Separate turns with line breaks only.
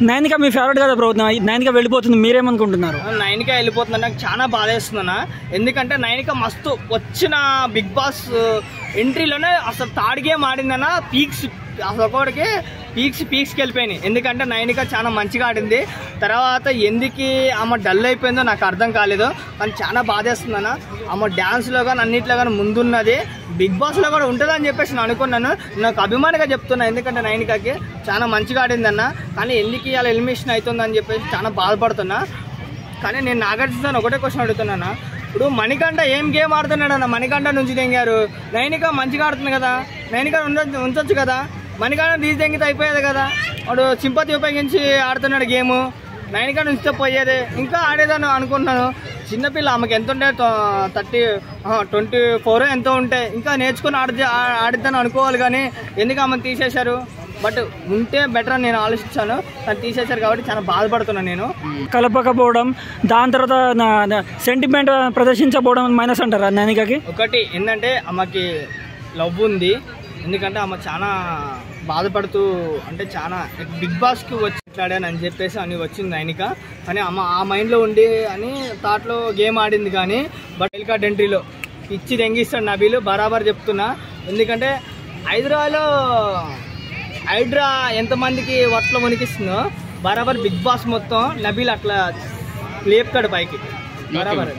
నైనిక మీ favourite కదా bro, Nainika వెళ్ళిపోతుంది, మీరేమనుకుంటున్నారు?
నైనిక వెళ్ళిపోతుంది నాకు చాలా బాధేస్తుందన్న. ఎందుకంటే నైనిక మస్తు వచ్చిన బిగ్ బాస్ ఎంట్రీలోనే అసలు థర్డ్ గేమ్ ఆడిందన్న. పీక్స్ అసలు ఒకటికి పీక్స్కి వెళ్ళిపోయినాయి. ఎందుకంటే నైనిక చాలా మంచిగా ఆడింది. తర్వాత ఎందుకు ఆమె డల్ అయిపోయిందో నాకు అర్థం కాలేదు, కానీ చాలా బాధేస్తుందన్న. ఆమె డ్యాన్స్లో కానీ అన్నింటిలో కానీ ముందున్నది, బిగ్ బాస్లో కూడా ఉంటుందని చెప్పేసి నేను అనుకున్నాను. నాకు అభిమానిగా చెప్తున్నా, ఎందుకంటే నైనికకి చాలా మంచిగా ఆడిందన్న. కానీ ఎందుకు ఇవాళ ఎలిమినేషన్ అవుతుందని చెప్పేసి చాలా బాధపడుతున్నా. కానీ నేను నాగార్జున ఒకటే క్వశ్చన్ అడుగుతున్నాను, ఇప్పుడు మణికంఠ ఏం గేమ్ ఆడుతున్నాడు అన్న? మణికంఠ నుంచి తెంగారు, నైనిక మంచిగా ఆడుతుంది కదా, నైనిక ఉంచొచ్చు కదా, మణికంఠ తీసి తెంగితే అయిపోయేది కదా. వాడు సింపతి ఉపయోగించి ఆడుతున్నాడు గేము, నైనిక నుంచి పోయేది. ఇంకా ఆడేదని అనుకుంటున్నాను. చిన్నపిల్ల, ఆమెకి ఎంత ఉంటే 24 ఎంతో ఉంటాయి, ఇంకా నేర్చుకుని ఆడిద్దని అనుకోవాలి. కానీ ఎందుకు ఆమెను తీసేశారు? బట్ ఉంటే బెటర్ అని నేను ఆలోచించాను, కానీ తీసేశారు కాబట్టి చాలా బాధపడుతున్నాను నేను.
కలపకపోవడం, దాని తర్వాత సెంటిమెంట్ ప్రదర్శించకపోవడం మైనస్ అంటారా నైనికకి?
ఒకటి ఏంటంటే ఆమెకి లవ్ ఉంది, ఎందుకంటే ఆమె చాలా బాధపడుతూ, అంటే చాలా బిగ్ బాస్కి వచ్చి మాట్లాడాను అని చెప్పేసి అని వచ్చింది నైనిక. కానీ ఆ మైండ్లో ఉండి అని థాట్లో గేమ్ ఆడింది. కానీ బట్ వైల్డ్ కార్డ్ ఎంట్రీలో ఇచ్చి తెంగిస్తాడు నబీలు, బరాబర్ చెప్తున్నా. ఎందుకంటే హైదరాబాద్లో హైడ్రా ఎంతమందికి వర్షలో వణికిస్తుందో బరాబర్ బిగ్ బాస్ మొత్తం నబీల్ అట్లా లేపుతాడు పైకి బరాబర్.